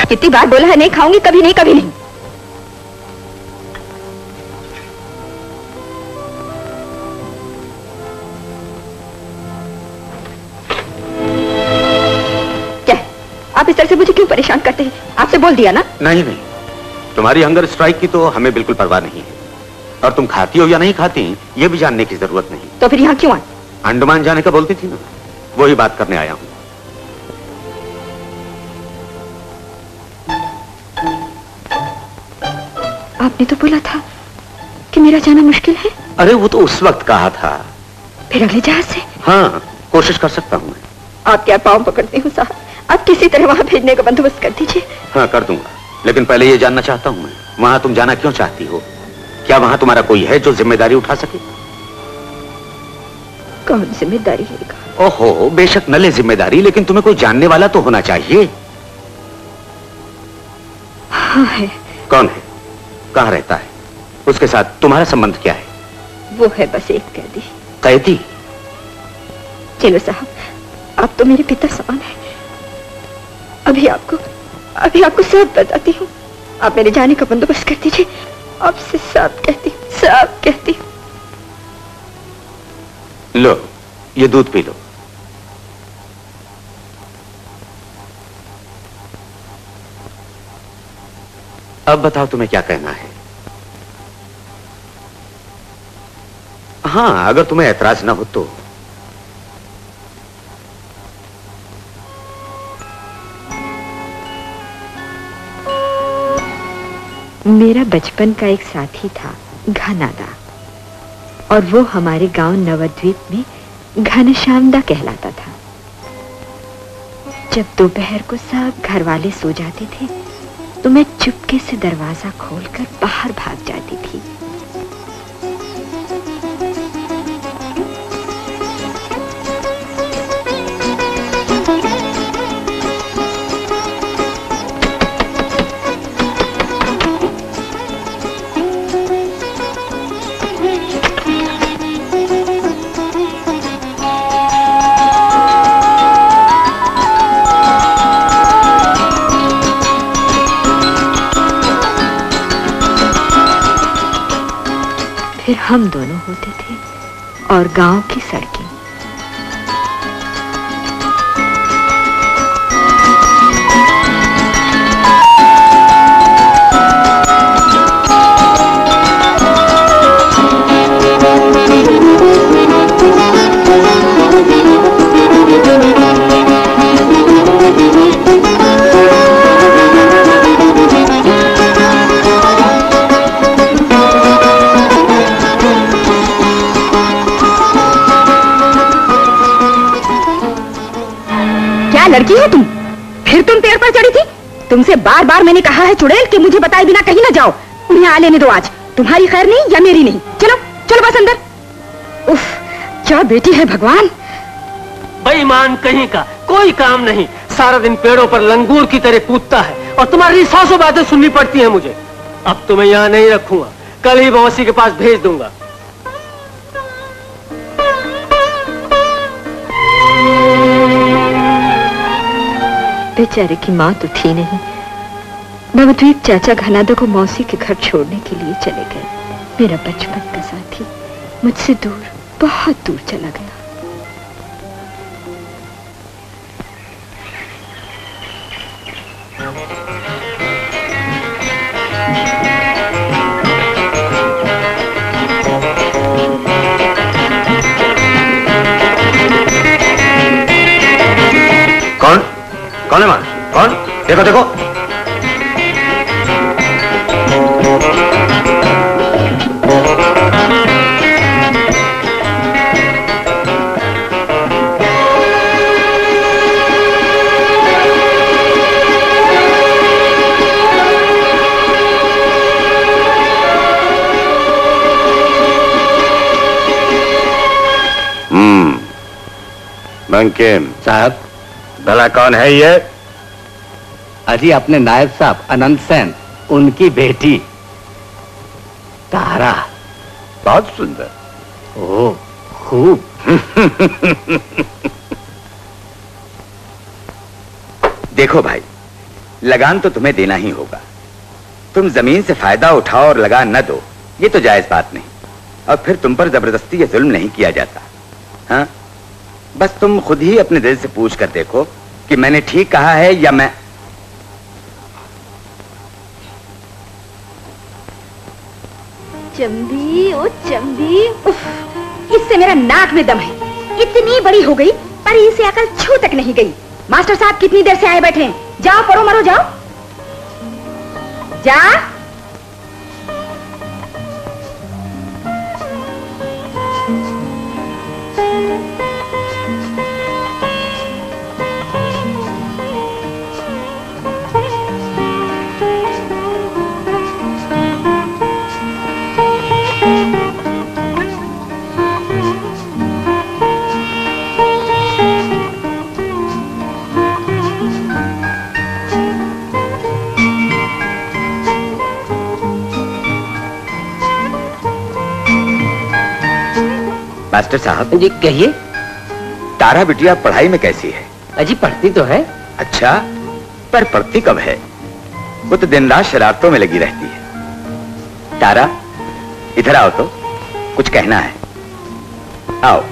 कितनी बार बोला है नहीं खाऊंगी, कभी नहीं कभी नहीं। क्या आप इस तरह से मुझे क्यों परेशान करते हैं? आपसे बोल दिया ना। नहीं नहीं, तुम्हारी हंगर स्ट्राइक की तो हमें बिल्कुल परवाह नहीं है, और तुम खाती हो या नहीं खाती ये भी जानने की जरूरत नहीं। तो फिर यहाँ क्यों आए? अंडमान जाने का बोलती थी ना, वही बात करने आया हूं। आपने तो बोला था कि मेरा जाना मुश्किल है। अरे वो तो उस वक्त कहा था। फिर अगले जहाज से? हाँ, कोशिश कर सकता हूँ मैं। आप क्या पाँव पकड़ते हो साहब, आप किसी तरह वहां भेजने का बंदोबस्त कर दीजिए। हाँ कर दूंगा, लेकिन पहले ये जानना चाहता हूँ मैं, वहां तुम जाना क्यों चाहती हो? क्या वहां तुम्हारा कोई है जो जिम्मेदारी उठा सके? कौन जिम्मेदारी लेगा? ओहो, बेशक न ले जिम्मेदारी, लेकिन तुम्हें कोई जानने वाला तो होना चाहिए। हाँ है। कौन है? कहाँ रहता है? उसके साथ तुम्हारा संबंध क्या है? वो है बस एक कैदी। कैदी? चलो साहब, आप तो मेरे पिता समान है। अभी आपको सब बताती हूँ। आप मेरे जाने का बंदोबस्त कर दीजिए। आपसे सब कहती हूँ। लो, ये दूध पी लो। अब बताओ तुम्हें क्या कहना है? हाँ, अगर तुम्हें ऐतराज ना हो तो। मेरा बचपन का एक साथी था घनादा, और वो हमारे गांव नवद्वीप में घनश्यामदा कहलाता था। जब दोपहर को सब घर वाले सो जाते थे तो मैं चुपके से दरवाजा खोलकर बाहर भाग जाती थी। फिर हम दोनों होते थे और गांव की सड़कें। लड़की हो तुम? फिर तुम पेड़ पर चढ़ी थी? तुमसे बार बार मैंने कहा है चुड़ैल कि मुझे बताए बिना कहीं ना जाओ। उन्हें आ लेने दो आज, तुम्हारी खैर नहीं या मेरी नहीं। चलो चलो बस अंदर। उफ, क्या बेटी है भगवान। बेईमान कहीं का, कोई काम नहीं, सारा दिन पेड़ों पर लंगूर की तरह कूदता है और तुम्हारी 100 बातें सुननी पड़ती है मुझे। अब तो मैं यहाँ नहीं रखूंगा, कल ही मौसी के पास भेज दूंगा। बेचारे की माँ तो थी नहीं। नवद्वीप चाचा घनादा को मौसी के घर छोड़ने के लिए चले गए। मेरा बचपन का साथी मुझसे दूर, बहुत दूर चला गया। कौन है मां? कौन? देखो देखो। बंकिम साहब, भला कौन है ये? अजी अपने नायब साहब अनंत सेन, उनकी बेटी तारा। बहुत सुंदर। ओह, खूब। देखो भाई, लगान तो तुम्हें देना ही होगा। तुम जमीन से फायदा उठाओ और लगान न दो, ये तो जायज बात नहीं। और फिर तुम पर जबरदस्ती ये जुल्म नहीं किया जाता। हाँ, बस तुम खुद ही अपने दिल से पूछ कर देखो कि मैंने ठीक कहा है या मैं। चंदी, ओ चंदी, उफ, इससे मेरा नाक में दम है। इतनी बड़ी हो गई पर इसे अकल छू तक नहीं गई। मास्टर साहब कितनी देर से आए बैठे हैं? जाओ पढ़ो मरो, जाओ जा। मास्टर साहब जी कहिए। तारा बिटिया पढ़ाई में कैसी है? अजी पढ़ती तो है। अच्छा, पर पढ़ती कब है? वो तो दिन रात शरारतों में लगी रहती है। तारा इधर आओ तो, कुछ कहना है। आओ।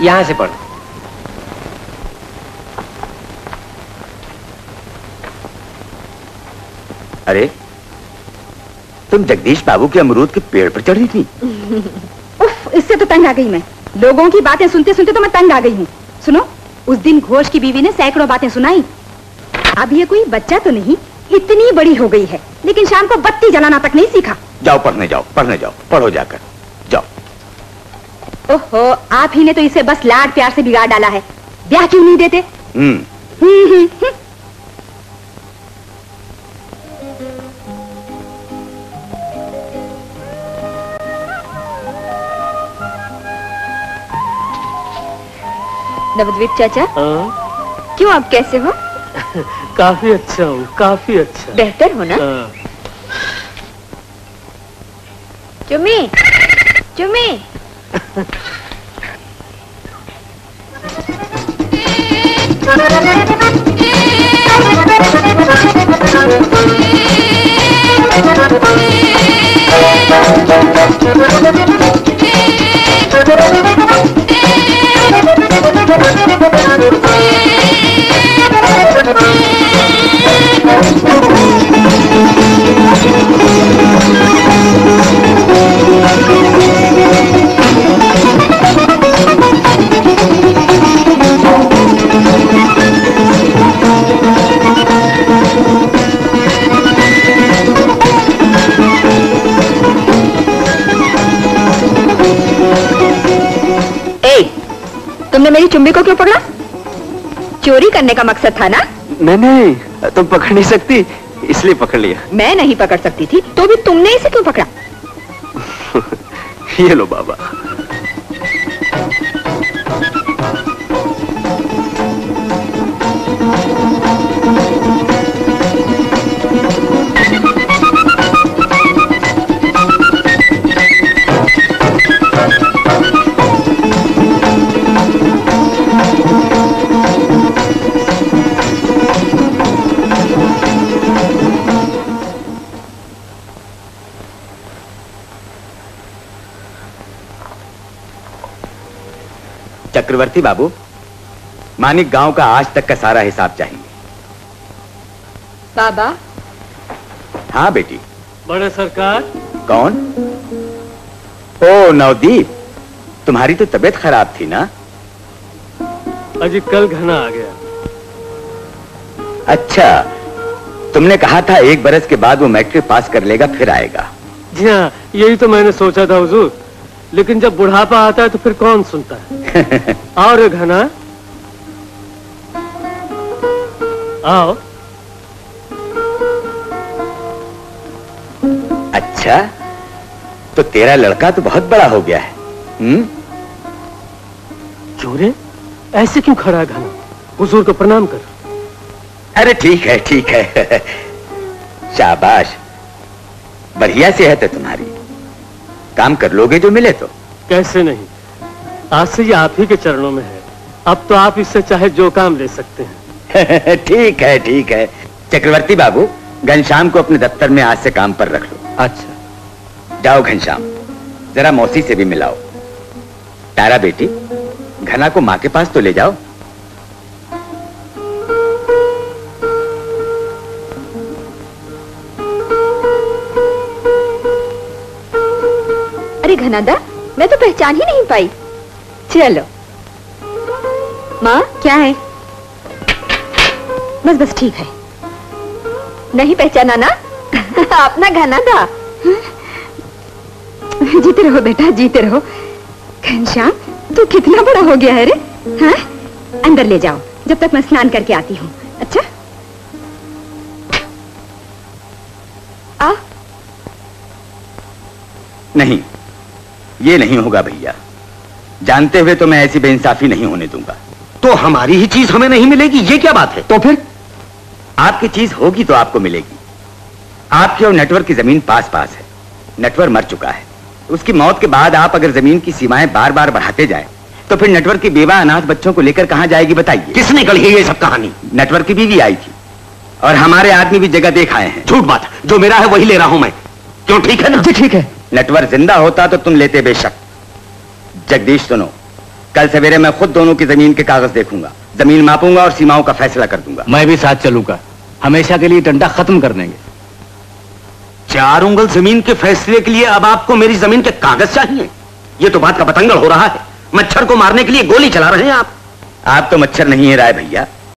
यहां से पढ़ो। अरे, तुम जगदीश बाबू के अमरूद के पेड़ पर चढ़ी थी? उफ, इससे तो तंग आ गई मैं। लोगों की बातें सुनते सुनते तो मैं तंग आ गई हूँ। सुनो, उस दिन घोष की बीवी ने सैकड़ों बातें सुनाई। अब ये कोई बच्चा तो नहीं, इतनी बड़ी हो गई है, लेकिन शाम को बत्ती जलाना तक नहीं सीखा। जाओ पढ़ने जाओ, पढ़ने जाओ, पढ़ो जाकर जाओ। ओहो, आप ही ने तो इसे बस लाड प्यार से बिगाड़ डाला है। ब्याह क्यों नहीं देते? नवद्वीप चाचा, क्यों आप कैसे हो? काफी अच्छा हूँ, काफी अच्छा। बेहतर हो ना? चुम्मी, चुम्मी। तुमने मेरी चुम्बी को क्यों पकड़ा? चोरी करने का मकसद था ना? नहीं, तुम पकड़ नहीं सकती इसलिए पकड़ लिया। मैं नहीं पकड़ सकती थी तो भी तुमने इसे क्यों पकड़ा? ये लो बाबा। चक्रवर्ती बाबू, मानिक गांव का आज तक का सारा हिसाब चाहिए। बाबा। हाँ बेटी। बड़े सरकार। कौन? ओ नवदीप, तुम्हारी तो तबीयत खराब थी ना? अजी कल घना आ गया। अच्छा, तुमने कहा था 1 बरस के बाद वो मैट्रिक पास कर लेगा फिर आएगा। जी हाँ, यही तो मैंने सोचा था हुजूर, लेकिन जब बुढ़ापा आता है तो फिर कौन सुनता है। और घना आओ। अच्छा, तो तेरा लड़का तो बहुत बड़ा हो गया है। क्यों रे, ऐसे क्यों खड़ा है घना? हुजूर को प्रणाम कर। अरे ठीक है, ठीक है। शाबाश, बढ़िया सेहत है तुम्हारी। काम कर लोगे जो मिले तो। कैसे नहीं, आज से ये आप ही के चरणों में है। अब तो आप इससे चाहे जो काम ले सकते हैं। ठीक है, ठीक है। चक्रवर्ती बाबू, घनश्याम को अपने दफ्तर में आज से काम पर रख लो। अच्छा। जाओ घनश्याम, जरा मौसी से भी मिलाओ। तारा बेटी, घना को माँ के पास तो ले जाओ। अरे घनादा, मैं तो पहचान ही नहीं पाई। चलो। माँ, क्या है? बस बस ठीक है। नहीं पहचाना ना? अपना घनादा। जीते रहो बेटा, जीते रहो। घनश्याम, तू कितना बड़ा हो गया है रे? हाँ? अंदर ले जाओ, जब तक मैं स्नान करके आती हूँ। अच्छा? आ? नहीं, ये नहीं होगा भैया। जानते हुए तो मैं ऐसी बेइंसाफी नहीं होने दूंगा। तो हमारी ही चीज हमें नहीं मिलेगी, ये क्या बात है? तो फिर आपकी चीज होगी तो आपको मिलेगी। आपकी और नटवर की जमीन पास पास है। नटवर मर चुका है। उसकी मौत के बाद आप अगर जमीन की सीमाएं बार बार बढ़ाते जाएं, तो फिर नटवर की बेवा अनाथ बच्चों को लेकर कहां जाएगी बताइए? किसने गढ़ी है ये सब कहानी? नटवर की बीवी आई थी और हमारे आदमी भी जगह देख आए हैं। झूठ बात, जो मेरा है वही ले रहा हूं मैं। क्यों, ठीक है ना? जी ठीक है। नटवर जिंदा होता तो तुम लेते बेशक। जगदीश सुनो, कल सवेरे मैं खुद दोनों की जमीन के कागज देखूंगा, जमीन मापूंगा और सीमाओं का फैसला कर दूंगा। मैं भी साथ चलूंगा। हमेशा के लिए डंडा खत्म कर देंगे। 4 उंगल जमीन के फैसले के लिए अब आपको मेरी जमीन के कागज चाहिए? ये तो बात का बतंगड़ हो रहा है। मच्छर को मारने के लिए गोली चला रहे हैं आप। आप तो मच्छर नहीं है राय भैया,